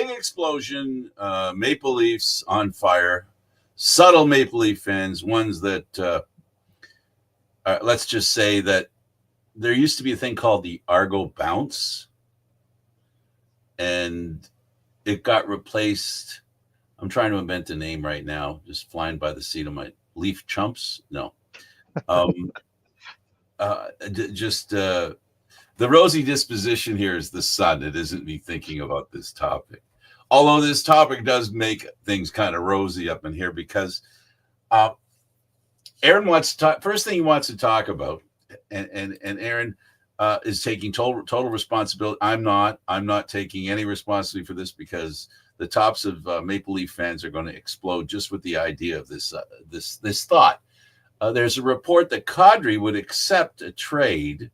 big explosion, Maple Leafs on fire, subtle Maple Leaf fans, ones that, let's just say that there used to be a thing called the Argo Bounce, and it got replaced. I'm trying to invent a name right now, just flying by the seat of my Leaf Chumps. No. The rosy disposition here is the sun. It isn't me thinking about this topic. Although this topic does make things kind of rosy up in here because Aaron wants to talk. First thing he wants to talk about, and Aaron is taking total responsibility. I'm not taking any responsibility for this because the tops of Maple Leaf fans are going to explode just with the idea of this thought. There's a report that Kadri would accept a trade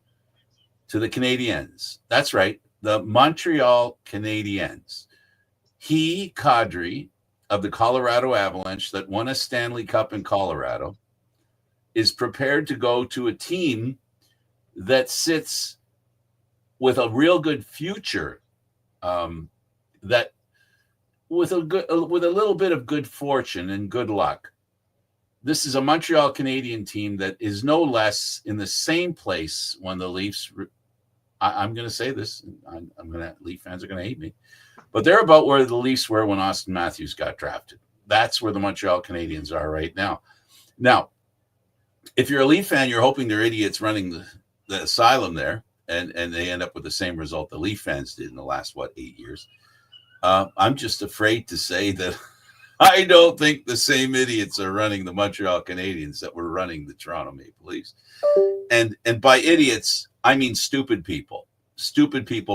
to the Canadiens. That's right, the Montreal Canadiens. Kadri, of the Colorado Avalanche that won a Stanley Cup in Colorado, is prepared to go to a team that sits with a real good future, that with a little bit of good fortune and good luck. This is a Montreal Canadian team that is no less in the same place when the Leafs. I'm going to say this. Leaf fans are going to hate me, but they're about where the Leafs were when Austin Matthews got drafted. That's where the Montreal Canadiens are right now. Now, if you're a Leaf fan, you're hoping they're idiots running the asylum there, and they end up with the same result the Leaf fans did in the last 8 years. I'm just afraid to say that I don't think the same idiots are running the Montreal Canadiens that were running the Toronto Maple Leafs. And by idiots, I mean stupid people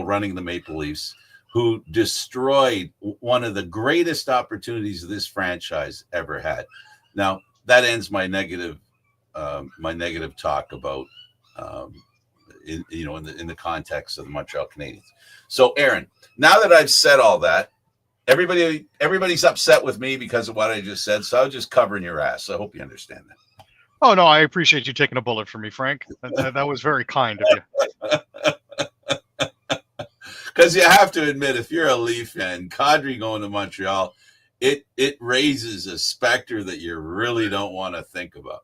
running the Maple Leafs who destroyed one of the greatest opportunities this franchise ever had. Now, that ends my negative talk about, in the context of the Montreal Canadiens. So, Aaron, now that I've said all that, everybody's upset with me because of what I just said. So I was just covering your ass. I hope you understand that. Oh, no, I appreciate you taking a bullet for me, Frank. That was very kind of you. Because you have to admit, if you're a Leaf fan, Kadri going to Montreal, it raises a specter that you really don't want to think about.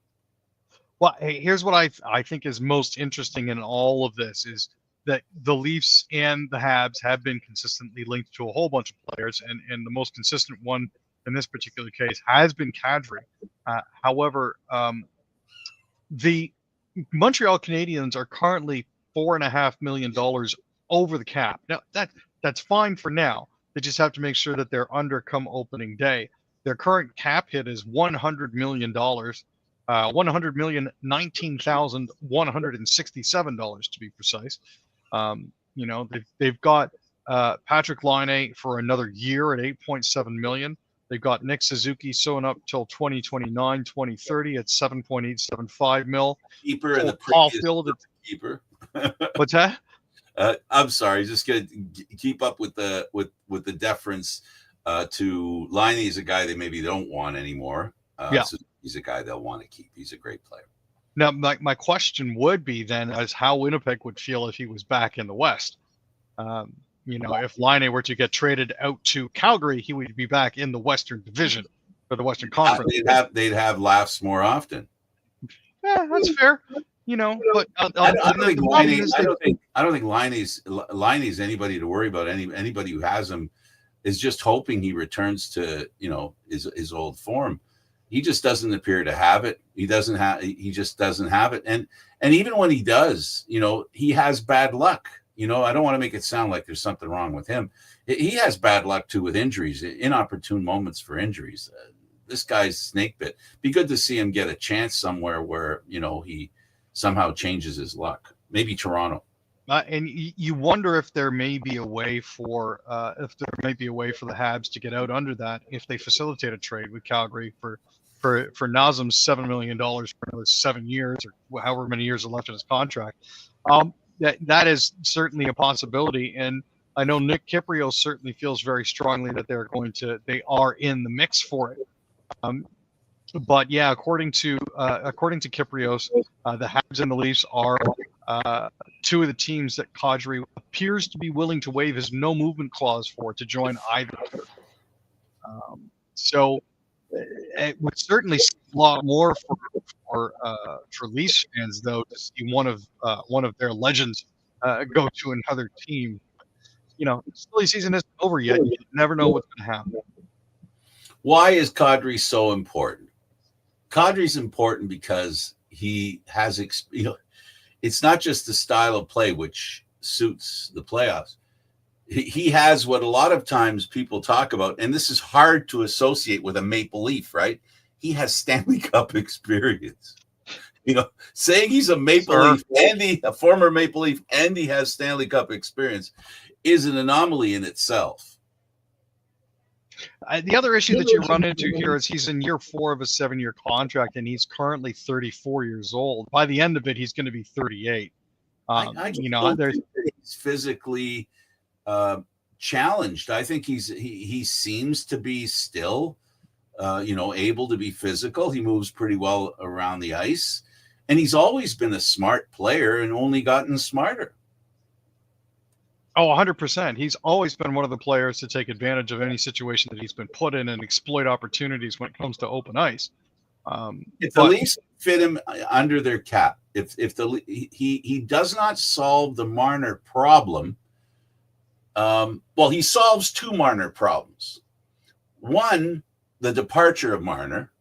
Well, hey, here's what I think is most interesting in all of this is that the Leafs and the Habs have been consistently linked to a whole bunch of players, and the most consistent one in this particular case has been Kadri. However, the Montreal Canadiens are currently $4.5 million over the cap. Now, that's fine for now. They just have to make sure that they're under come opening day. Their current cap hit is $100 million. $119,167 to be precise. They've got Patrick Laine for another year at $8.7 million. They've got Nick Suzuki sewn up till 2029, 2030 at $7.875 million. Keeper and the Paul Field keeper. What's that? I'm sorry, just gonna keep up with the deference to Laine. Is a guy they maybe don't want anymore. So he's a guy they'll want to keep. He's a great player. Now, my question would be then as how Winnipeg would feel if he was back in the West. If Laine were to get traded out to Calgary, he would be back in the Western Division or the Western Conference. They'd have laughs more often. Yeah, that's fair. But I don't think Laine's anybody to worry about. Anybody who has him is just hoping he returns to his old form. He just doesn't appear to have it. He just doesn't have it. And even when he does, he has bad luck. I don't want to make it sound like there's something wrong with him. He has bad luck too with injuries, inopportune moments for injuries. This guy's snake bit. Be good to see him get a chance somewhere where, he somehow changes his luck. Maybe Toronto. And you wonder if there may be a way for the Habs to get out under that if they facilitate a trade with Calgary for Nazem's $7 million for another 7 years or however many years are left in his contract. That is certainly a possibility, and I know Nick Kypreos certainly feels very strongly that they are in the mix for it. But yeah, according to Kypreos, the Habs and the Leafs are two of the teams that Kadri appears to be willing to waive his no movement clause for to join either. So it would certainly see a lot more for Leafs fans, though, to see one of their legends go to another team. You know, the silly season isn't over yet. You never know what's going to happen. Why is Kadri so important? Kadri's important because he has, it's not just the style of play which suits the playoffs. He has what a lot of times people talk about, and this is hard to associate with a Maple Leaf, right? He has Stanley Cup experience. Saying he's a Maple Leaf and a former Maple Leaf and he has Stanley Cup experience is an anomaly in itself. The other issue that you run into here is he's in year 4 of a 7-year contract, and he's currently 34 years old. By the end of it, he's going to be 38. I he's physically challenged. I think he seems to be still, able to be physical. He moves pretty well around the ice, and he's always been a smart player and only gotten smarter. Oh, 100%. He's always been one of the players to take advantage of any situation that he's been put in and exploit opportunities when it comes to open ice. If the Leafs fit him under their cap, if he does not solve the Marner problem, he solves 2 Marner problems. One, the departure of Marner,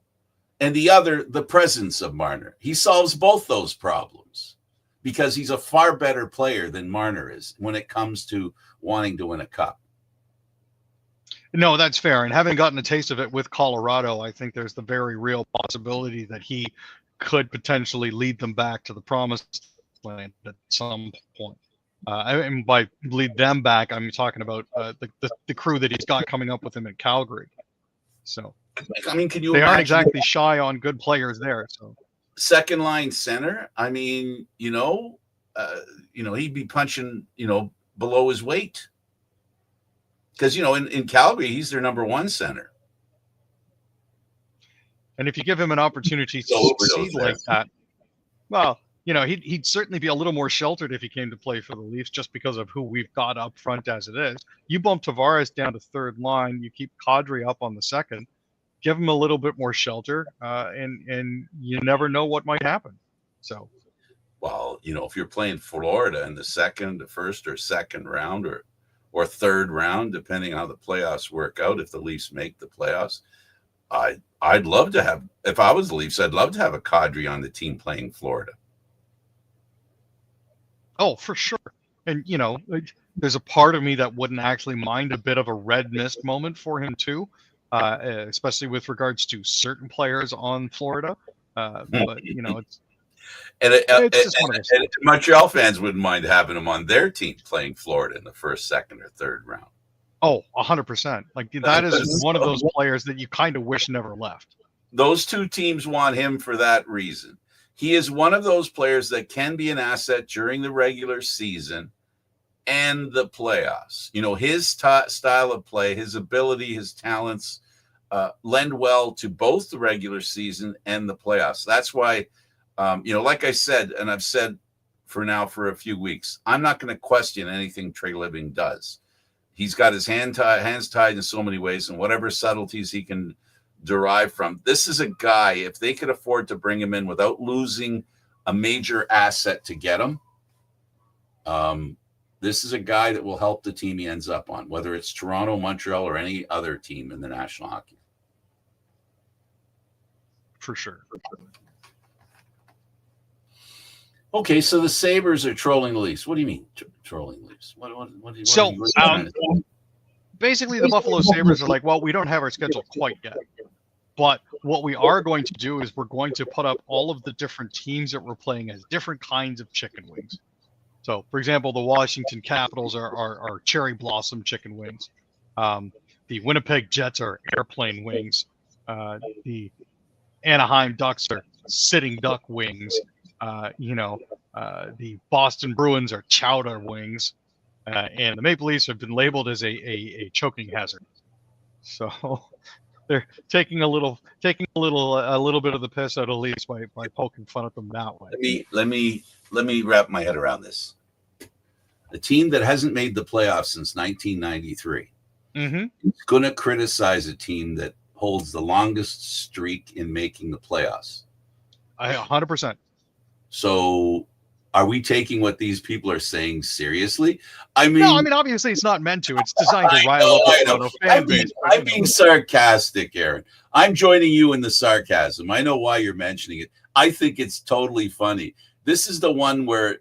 and the other, the presence of Marner. He solves both those problems because he's a far better player than Marner is when it comes to wanting to win a cup. No, that's fair. And having gotten a taste of it with Colorado, I think there's the very real possibility that he could potentially lead them back to the promised land at some point. And by lead them back, I'm talking about the crew that he's got coming up with him in Calgary. So, I mean, can you? They aren't exactly shy on good players there. So, second line center. I mean, he'd be punching, below his weight. Because, in Calgary, he's their number 1 center. And if you give him an opportunity to succeed like that, well, he'd certainly be a little more sheltered if he came to play for the Leafs just because of who we've got up front as it is. You bump Tavares down to third line, you keep Kadri up on the second, give him a little bit more shelter, and you never know what might happen. So, well, if you're playing Florida in the first or second round or third round, depending on how the playoffs work out, if the Leafs make the playoffs, I'd love to have, if I was the Leafs, I'd love to have a Kadri on the team playing Florida. Oh, for sure. And, there's a part of me that wouldn't actually mind a bit of a red mist moment for him too, especially with regards to certain players on Florida. But, it's... And Montreal fans wouldn't mind having him on their team playing Florida in the first, second, or third round. Oh, 100%. Like, that is one of those players that you kind of wish never left. Those 2 teams want him for that reason. He is one of those players that can be an asset during the regular season and the playoffs. His style of play, his ability, his talents lend well to both the regular season and the playoffs. That's why, like I said, and I've said for a few weeks, I'm not going to question anything Treliving does. He's got his hands tied in so many ways, and whatever subtleties he can derive from. This is a guy, if they could afford to bring him in without losing a major asset to get him, this is a guy that will help the team he ends up on, whether it's Toronto, Montreal, or any other team in the National Hockey. For sure. Okay, so the Sabres are trolling the Leafs. What do you mean, trolling the Leafs? Basically, the Buffalo Sabres are like, well, we don't have our schedule quite yet. But what we are going to do is we're going to put up all of the different teams that we're playing as different kinds of chicken wings. So, for example, the Washington Capitals are cherry blossom chicken wings. The Winnipeg Jets are airplane wings. The Anaheim Ducks are sitting duck wings. The Boston Bruins are chowder wings. And the Maple Leafs have been labeled as a choking hazard. So they're taking a little bit of the piss out of Leafs by poking fun at them that way. Let me wrap my head around this. A team that hasn't made the playoffs since 1993 is going to criticize a team that holds the longest streak in making the playoffs. 100%. So are we taking what these people are saying seriously? I mean, no, I mean, obviously it's not meant to. It's designed to rile up the Toronto fan base. I'm being sarcastic, Aaron. I'm joining you in the sarcasm. I know why you're mentioning it. I think it's totally funny. This is the one where,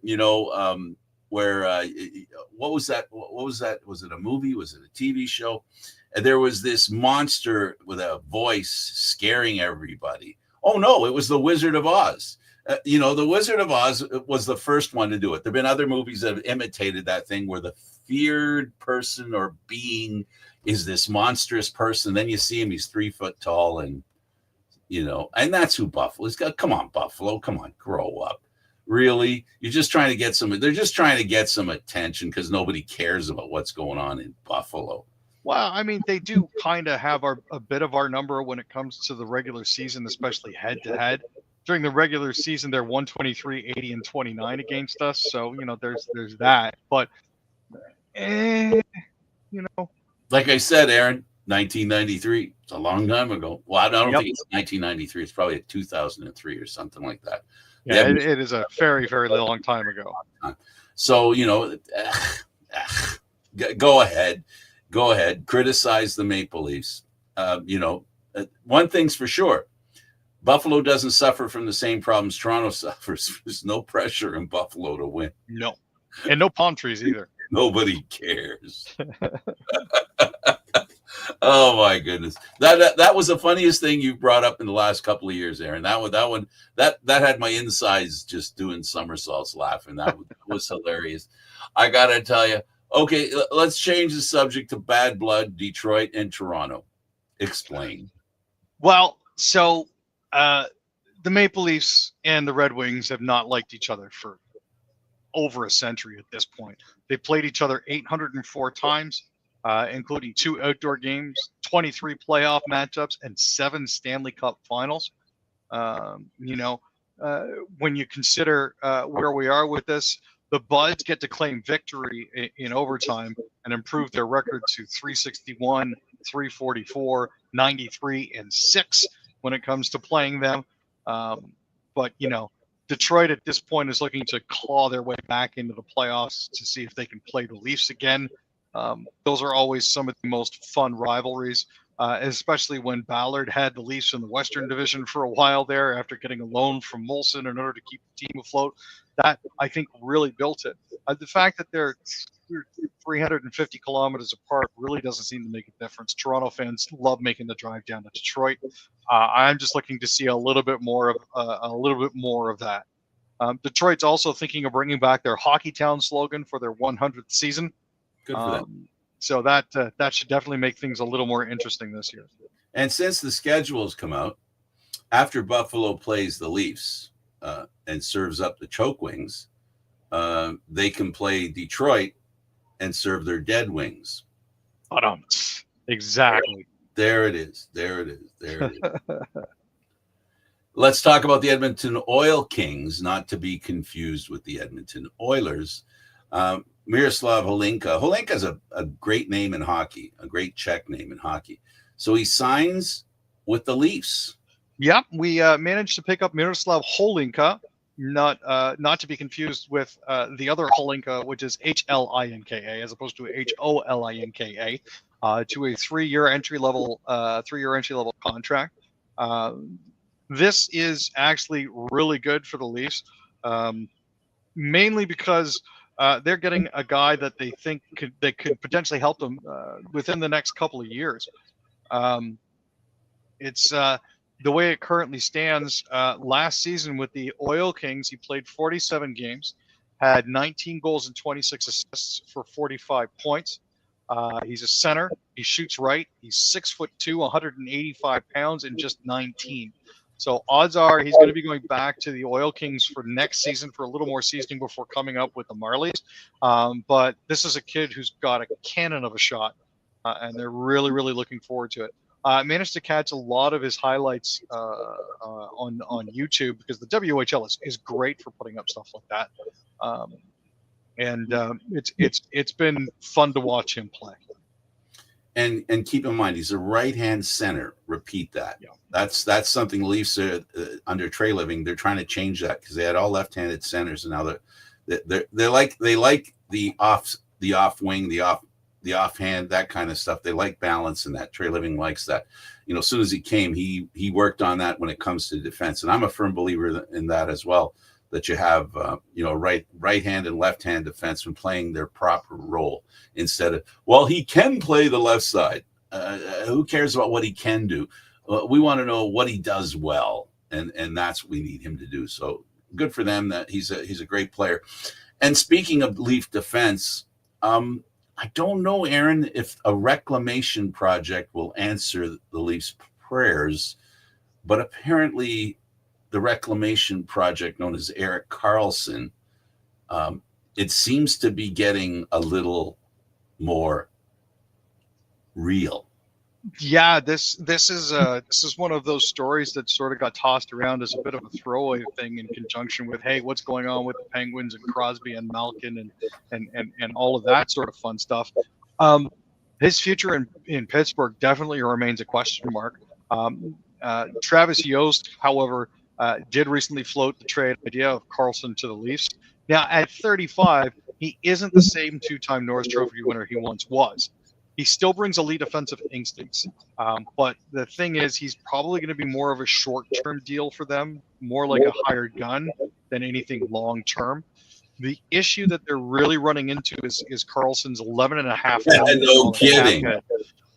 what was that? What was that? Was it a movie? Was it a TV show? And there was this monster with a voice scaring everybody. Oh, no, it was the Wizard of Oz. The Wizard of Oz was the first one to do it. There have been other movies that have imitated that thing where the feared person or being is this monstrous person. Then you see him, he's 3 foot tall, and that's who Buffalo's got. Come on, Buffalo. Come on, grow up. Really? You're just trying to get they're just trying to get some attention because nobody cares about what's going on in Buffalo. Well, I mean, they do kind of have a bit of our number when it comes to the regular season, especially head to head. During the regular season, they're 123, 80, and 29 against us. So, there's that. But, Like I said, Aaron, 1993. It's a long time ago. Well, I don't think it's 1993. It's probably 2003 or something like that. Yeah, it is a very, very long time ago. So, go ahead. Go ahead. Criticize the Maple Leafs. One thing's for sure. Buffalo doesn't suffer from the same problems Toronto suffers. There's no pressure in Buffalo to win. No. And no palm trees either. Nobody cares. Oh my goodness. That was the funniest thing you brought up in the last couple of years, Aaron. That had my insides just doing somersaults laughing. That was hilarious. I gotta tell you. Okay, let's change the subject to bad blood, Detroit and Toronto. Explain. Well, so the Maple Leafs and the Red Wings have not liked each other for over a century at this point. They played each other 804 times, including 2 outdoor games, 23 playoff matchups, and 7 Stanley Cup finals. When you consider where we are with this, the Buds get to claim victory in overtime and improve their record to 361, 344, 93, and 6 when it comes to playing them. But Detroit at this point is looking to claw their way back into the playoffs to see if they can play the Leafs again. Those are always some of the most fun rivalries, especially when Ballard had the Leafs in the Western Division for a while there after getting a loan from Molson in order to keep the team afloat. That, I think, really built it. The fact that they're 350 kilometers apart really doesn't seem to make a difference. Toronto fans love making the drive down to Detroit. I'm just looking to see a little bit more of that. Detroit's also thinking of bringing back their Hockey Town slogan for their 100th season. Good for them. So that should definitely make things a little more interesting this year. And since the schedules come out, after Buffalo plays the Leafs and serves up the choke wings, they can play Detroit and serve their dead wings. Exactly. There it is. Let's talk about the Edmonton Oil Kings, not to be confused with the Edmonton Oilers. Miroslav Holinka. Holinka's a great name in hockey, a great Czech name in hockey. So he signs with the Leafs. Yeah, we managed to pick up Miroslav Holinka, not to be confused with the other Holinka, which is Hlinka, as opposed to Holinka, to a 3-year entry level contract. This is actually really good for the Leafs, mainly because they're getting a guy that they think could potentially help them within the next couple of years. It's the way it currently stands. Last season with the Oil Kings, he played 47 games, had 19 goals and 26 assists for 45 points. He's a center. He shoots right. He's 6'2", 185 pounds, and just 19. So odds are he's going to be going back to the Oil Kings for next season for a little more seasoning before coming up with the Marlies. But this is a kid who's got a cannon of a shot, and they're really, really looking forward to it. Managed to catch a lot of his highlights on YouTube, because the WHL is great for putting up stuff like that. It's been fun to watch him play. And keep in mind, he's a right-hand center. Repeat that. Yeah. That's something the Leafs under Treliving, they're trying to change that, because they had all left-handed centers, and now they like the off wing, the offhand, that kind of stuff. They like balance, and that Treliving likes that. As soon as he came, he worked on that when it comes to defense, and I'm a firm believer in that as well. That you have, right hand and left hand defensemen playing their proper role, instead of, well, he can play the left side. Who cares about what he can do? We want to know what he does well, and that's what we need him to do. So good for them that he's a great player. And speaking of Leaf defense, I don't know, Aaron, if a reclamation project will answer the Leafs' prayers, but apparently the reclamation project known as Erik Karlsson, it seems to be getting a little more real. Yeah, this is one of those stories that sort of got tossed around as a bit of a throwaway thing in conjunction with, hey, what's going on with the Penguins and Crosby and Malkin and all of that sort of fun stuff. His future in Pittsburgh definitely remains a question mark. Travis Yost, however, did recently float the trade idea of Karlsson to the Leafs. Now, at 35, he isn't the same two-time Norris Trophy winner he once was. He still brings elite offensive instincts, but the thing is, he's probably going to be more of a short-term deal for them, more like a hired gun than anything long-term. The issue that they're really running into is Karlsson's $11.5 million. No kidding. Hit,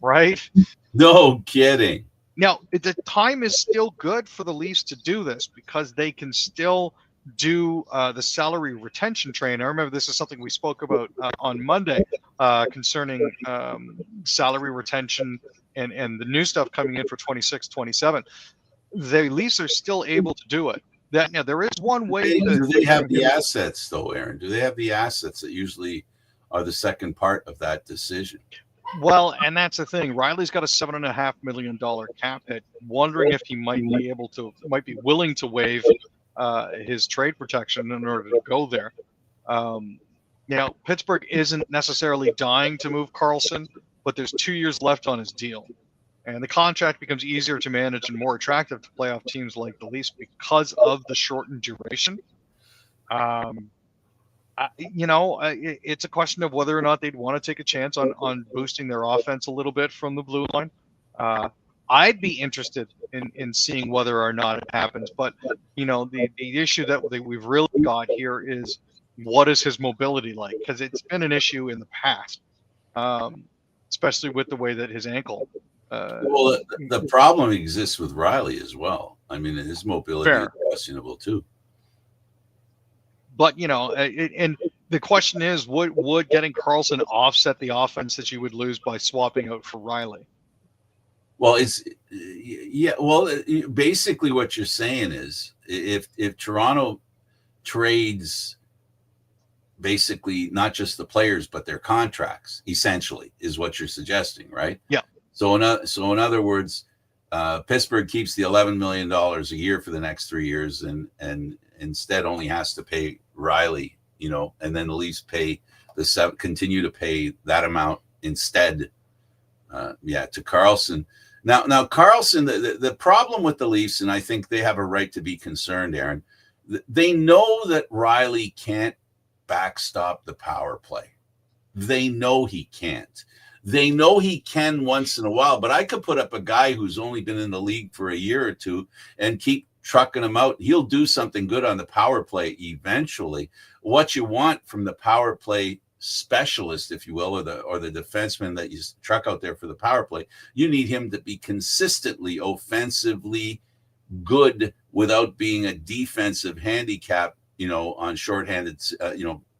right? No kidding. Now, the time is still good for the Leafs to do this, because they can still do the salary retention train. I remember this is something we spoke about on Monday concerning salary retention and the new stuff coming in for 26, 27. The Leafs are still able to do it. Now, there is one way. Do they have the assets, though, Aaron? Do they have the assets that usually are the second part of that decision? Well, and that's the thing. Riley's got a $7.5 million cap hit. Wondering if he might be willing to waive his trade protection in order to go there. Now, Pittsburgh isn't necessarily dying to move Karlsson, but there's 2 years left on his deal, and the contract becomes easier to manage and more attractive to playoff teams like the Leafs because of the shortened duration. It's a question of whether or not they'd want to take a chance on boosting their offense a little bit from the blue line. I'd be interested in seeing whether or not it happens. But, the issue that we've really got here is, what is his mobility like? Because it's been an issue in the past, especially with the way that his ankle. Well, the problem exists with Riley as well. I mean, his mobility is questionable too. But, and the question is, would getting Karlsson offset the offense that you would lose by swapping out for Riley? Well, basically what you're saying is, if Toronto trades basically not just the players but their contracts, essentially, is what you're suggesting, right? Yeah. So in other words, Pittsburgh keeps the $11 million a year for the next 3 years, and instead only has to pay Riley, and then the Leafs continue to pay that amount instead, to Karlsson. Now Karlsson, the problem with the Leafs, and I think they have a right to be concerned, Aaron, they know that Riley can't backstop the power play. They know he can't. They know he can once in a while, but I could put up a guy who's only been in the league for a year or two and keep trucking him out. He'll do something good on the power play eventually. What you want from the power play specialist, if you will, or the defenseman that you truck out there for the power play, you need him to be consistently offensively good without being a defensive handicap, on shorthanded,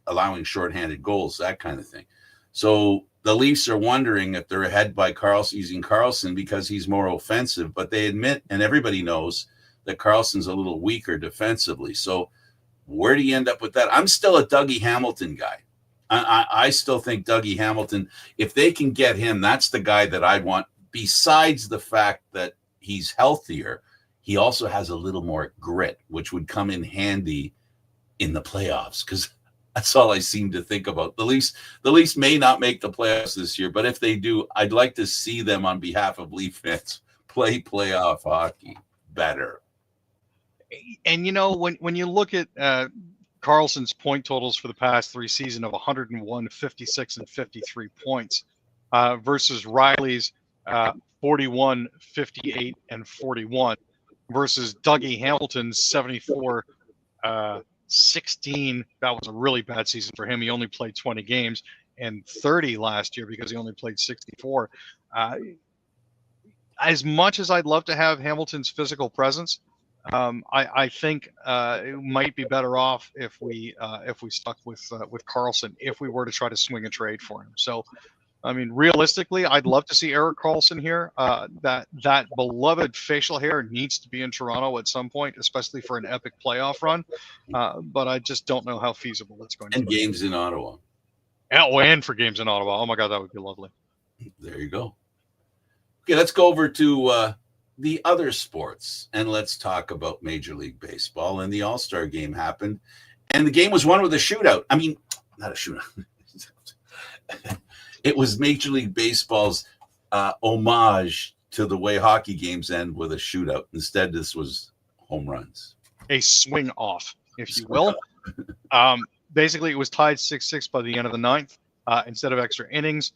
allowing shorthanded goals, that kind of thing. So the Leafs are wondering if they're ahead by using Karlsson because he's more offensive, but they admit, and everybody knows, that Karlsson's a little weaker defensively. So where do you end up with that? I'm still a Dougie Hamilton guy. I still think Dougie Hamilton, if they can get him, that's the guy that I'd want besides the fact that he's healthier, he also has a little more grit, which would come in handy in the playoffs, because that's all I seem to think about. The Leafs may not make the playoffs this year, but if they do, I'd like to see them, on behalf of Leaf fans, play playoff hockey better. And when you look at Carlson's point totals for the past 3 seasons of 101, 56, and 53 points versus Riley's 41, 58, and 41 versus Dougie Hamilton's 74, 16. That was a really bad season for him. He only played 20 games, and 30 last year because he only played 64. As much as I'd love to have Hamilton's physical presence, I think it might be better off if we stuck with Carlson, if we were to try to swing a trade for him. So, I mean, realistically, I'd love to see Erik Karlsson here. That beloved facial hair needs to be in Toronto at some point, especially for an epic playoff run. But I just don't know how feasible it's going to be. And games in Ottawa. Oh, and for games in Ottawa. Oh my God, that would be lovely. There you go. Okay, let's go over to the other sports, and let's talk about Major League Baseball. And the All-Star game happened, and the game was won with a shootout. I mean, not a shootout. It was Major League Baseball's homage to the way hockey games end with a shootout. Instead, this was home runs. A swing off, if you will. Basically, it was tied 6-6 by the end of the ninth. Instead of extra innings,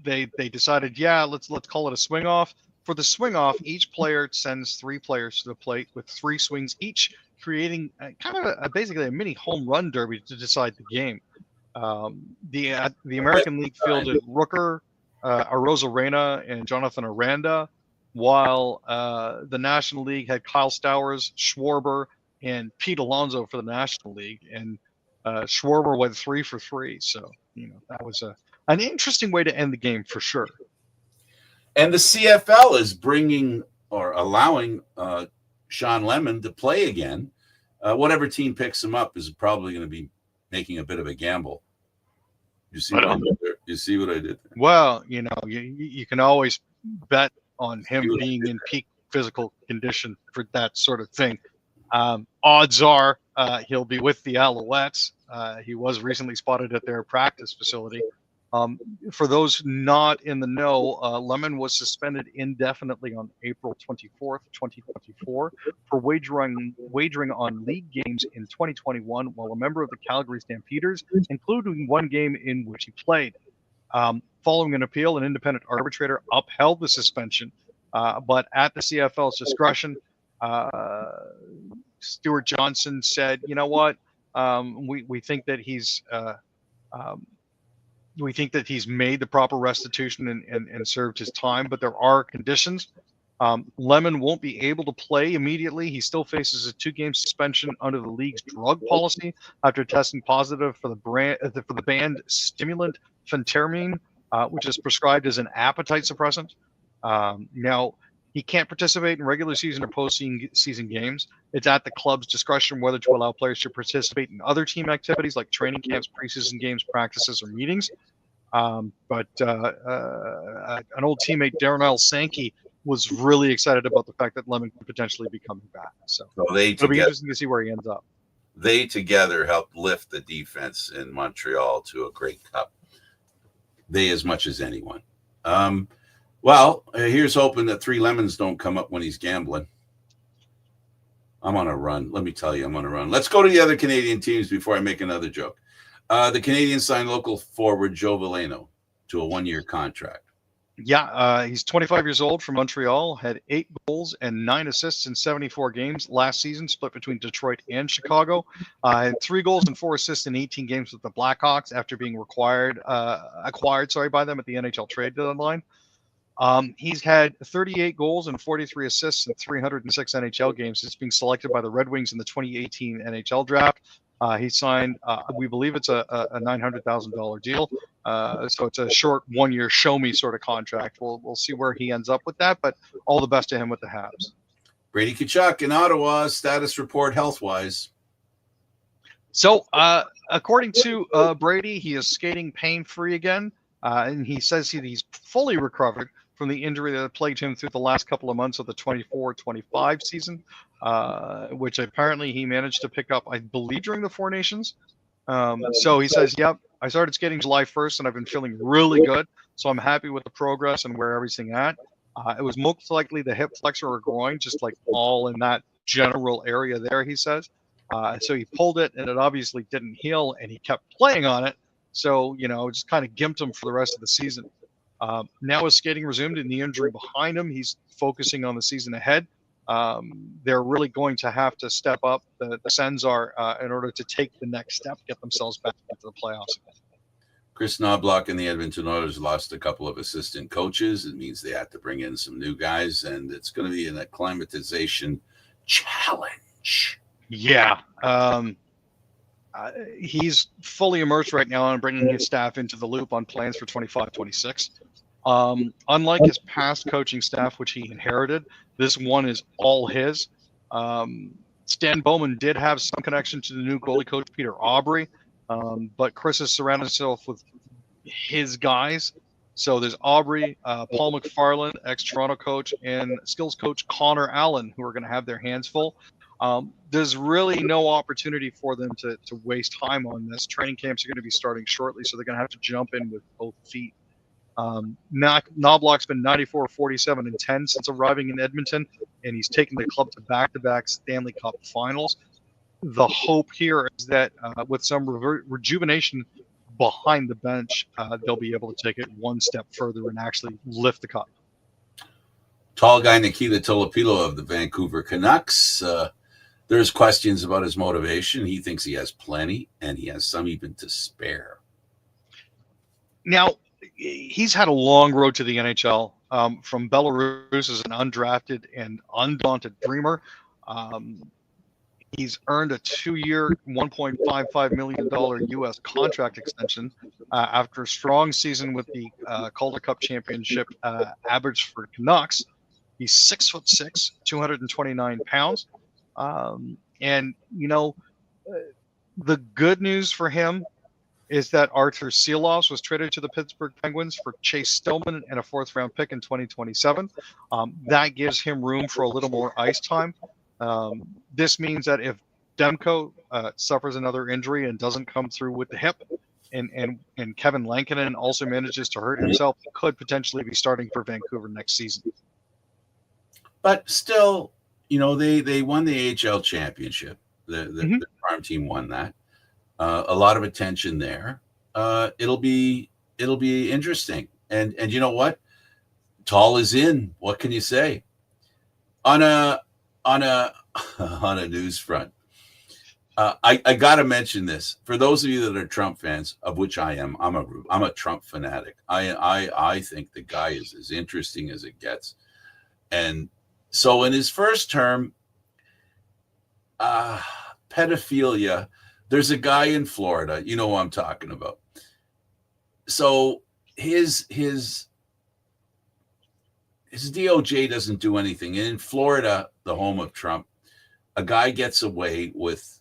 they decided, let's call it a swing off. For the swing off, each player sends 3 players to the plate with 3 swings each, creating basically a mini home run derby to decide the game. The American League fielded Rooker, Arozarena, and Jonathan Aranda, while the National League had Kyle Stowers, Schwarber, and Pete Alonso for the National League. And Schwarber went 3 for 3. So, that was an interesting way to end the game for sure. And the CFL is bringing or allowing Sean Lemon to play again. Whatever team picks him up is probably going to be making a bit of a gamble. You see what I did there? You see what I did there? Well, you can always bet on him being in peak physical condition for that sort of thing. Odds are he'll be with the Alouettes. He was recently spotted at their practice facility. For those not in the know, Lemon was suspended indefinitely on April 24th, 2024 for wagering on league games in 2021 while a member of the Calgary Stampeders, including one game in which he played. Following an appeal, an independent arbitrator upheld the suspension, but at the CFL's discretion, Stuart Johnson said, you know what, we think that he's made the proper restitution and served his time, but there are conditions. Lemon won't be able to play immediately. He still faces a 2-game suspension under the league's drug policy after testing positive for the banned stimulant phentermine, which is prescribed as an appetite suppressant. Now, he can't participate in regular season or postseason games. It's at the club's discretion whether to allow players to participate in other team activities like training camps, preseason games, practices, or meetings. But an old teammate, Darnell Sankey, was really excited about the fact that Lemon could potentially be coming back. So it'll be interesting to see where he ends up. They together helped lift the defense in Montreal to a great cup. They as much as anyone. Well, here's hoping that 3 lemons don't come up when he's gambling. I'm on a run. Let me tell you, I'm on a run. Let's go to the other Canadian teams before I make another joke. The Canadiens signed local forward Joe Veleno to a 1-year contract. Yeah, he's 25 years old from Montreal, had 8 goals and 9 assists in 74 games last season, split between Detroit and Chicago. Had 3 goals and 4 assists in 18 games with the Blackhawks after being acquired by them at the NHL trade deadline. He's had 38 goals and 43 assists in 306 NHL games since being selected by the Red Wings in the 2018 NHL draft. He signed, we believe it's a $900,000 deal. So it's a short 1-year show me sort of contract. We'll see where he ends up with that, but all the best to him with the Habs. Brady Tkachuk in Ottawa, status report health-wise. So according to Brady, he is skating pain-free again. and he says he's fully recovered from the injury that plagued him through the last couple of months of the 24-25 season, which apparently he managed to pick up, I believe, during the Four Nations. So he says, yep, I started skating July 1st, and I've been feeling really good. So I'm happy with the progress and where everything at. It was most likely the hip flexor or groin, just like all in that general area there, he says. So he pulled it, and it obviously didn't heal, and he kept playing on it. So, just kind of gimped him for the rest of the season. Now his skating resumed and the injury behind him, he's focusing on the season ahead. They're really going to have to step up, the Sens are, in order to take the next step, get themselves back into the playoffs. Chris Knobloch and the Edmonton Oilers lost a couple of assistant coaches. It means they had to bring in some new guys, and it's going to be an acclimatization challenge. Yeah. He's fully immersed right now and bringing his staff into the loop on plans for 25-26. Unlike his past coaching staff, which he inherited, this one is all his. Stan Bowman did have some connection to the new goalie coach, Peter Aubry, but Chris has surrounded himself with his guys. So there's Aubry, Paul McFarland, ex-Toronto coach, and skills coach Connor Allen, who are going to have their hands full. There's really no opportunity for them to waste time on this. Training camps are going to be starting shortly, so they're going to have to jump in with both feet. Knobloch's been 94, 47, and 10 since arriving in Edmonton, and he's taken the club to back-to-back Stanley Cup finals. The hope here is that with some rejuvenation behind the bench, they'll be able to take it one step further and actually lift the cup. Tall guy Nikita Tolopilo of the Vancouver Canucks. There's questions about his motivation. He thinks he has plenty, and he has some even to spare. Now, he's had a long road to the NHL. From Belarus as an undrafted and undaunted dreamer. He's earned a 2-year, $1.55 million U.S. contract extension after a strong season with the Calder Cup Championship average for Canucks. He's 6'6", 229 pounds. And, the good news for him is that Arthur Seelows was traded to the Pittsburgh Penguins for Chase Stillman and a 4th-round pick in 2027. That gives him room for a little more ice time. This means that if Demko suffers another injury and doesn't come through with the hip, and Kevin Lankinen also manages to hurt himself, he could potentially be starting for Vancouver next season. But still, they won the AHL championship. The farm team won that. A lot of attention there. It'll be interesting. And you know what? Tall is in. What can you say? On a news front, I got to mention this for those of you that are Trump fans, of which I am. I'm a Trump fanatic. I think the guy is as interesting as it gets. And so in his first term, pedophilia. There's a guy in Florida, you know who I'm talking about. So his DOJ doesn't do anything. And in Florida, the home of Trump, a guy gets away with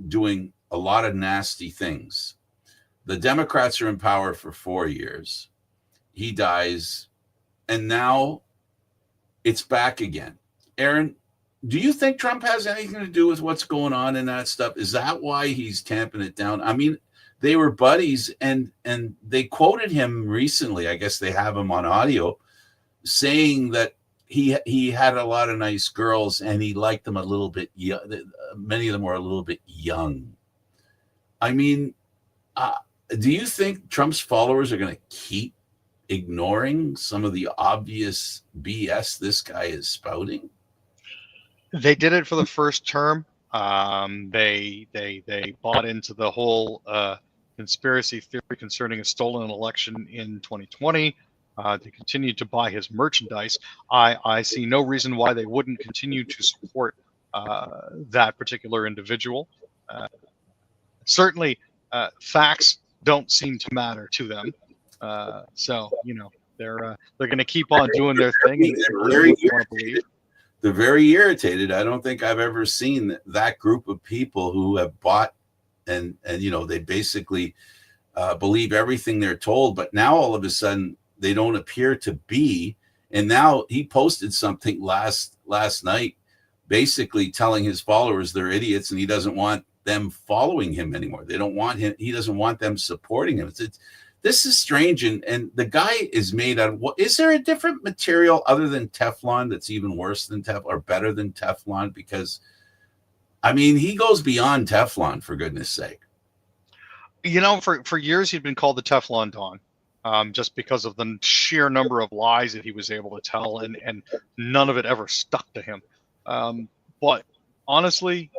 doing a lot of nasty things. The Democrats are in power for 4 years. He dies, and now it's back again. Aaron, do you think Trump has anything to do with what's going on in that stuff? Is that why he's tamping it down? I mean, they were buddies, and they quoted him recently. I guess they have him on audio saying that he had a lot of nice girls and he liked them a little bit young. Many of them were a little bit young. I mean, do you think Trump's followers are going to keep ignoring some of the obvious BS this guy is spouting? They did it for the first term. They bought into the whole conspiracy theory concerning a stolen election in 2020. They continued to buy his merchandise. I see no reason why they wouldn't continue to support that particular individual. Certainly, facts don't seem to matter to them. So they're going to keep on doing their thing. They're very irritated. I don't think I've ever seen that group of people who have bought and they basically believe everything they're told. But now all of a sudden they don't appear to be. And now he posted something last night, basically telling his followers they're idiots and he doesn't want them following him anymore. They don't want him. He doesn't want them supporting him. This is strange. And the guy is made out of what? Is there a different material other than Teflon that's even worse than Teflon or better than Teflon? Because, I mean, he goes beyond Teflon, for goodness sake. You know, for years he'd been called the Teflon Don. Just because of the sheer number of lies that he was able to tell, and none of it ever stuck to him. But honestly,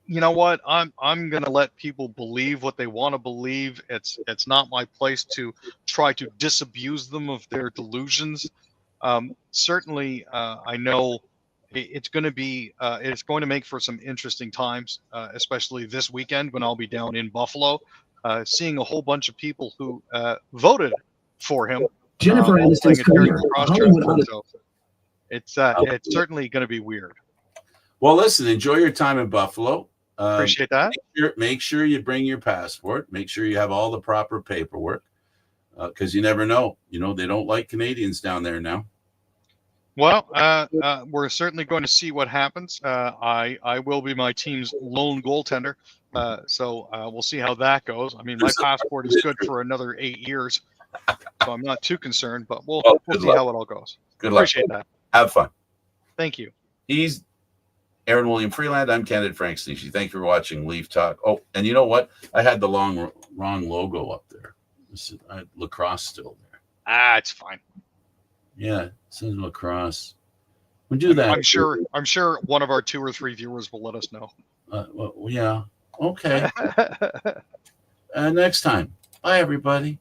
you know what? I'm gonna let people believe what they want to believe. It's not my place to try to disabuse them of their delusions. Certainly, I know it's going to make for some interesting times, especially this weekend when I'll be down in Buffalo. Seeing a whole bunch of people who voted for him. Jennifer Aniston's career. So it's certainly going to be weird. Well, listen, enjoy your time in Buffalo. Appreciate that. Make sure you bring your passport. Make sure you have all the proper paperwork, because you never know. You know, they don't like Canadians down there now. Well, we're certainly going to see what happens. I will be my team's lone goaltender. So we'll see how that goes. I mean, my passport is good for another 8 years, so I'm not too concerned, but we'll see how it all goes. Good luck. Appreciate that. Have fun. Thank you. He's Aaron William Freeland. I'm Candid Frank Sneeshy. Thank you for watching Leaf Talk. Oh, and you know what? I had the wrong logo up there. I had lacrosse still there. It's fine. Yeah, it says lacrosse. We do that. I'm sure one of our 2 or 3 viewers will let us know. Well, yeah. Okay. Next time. Bye, everybody.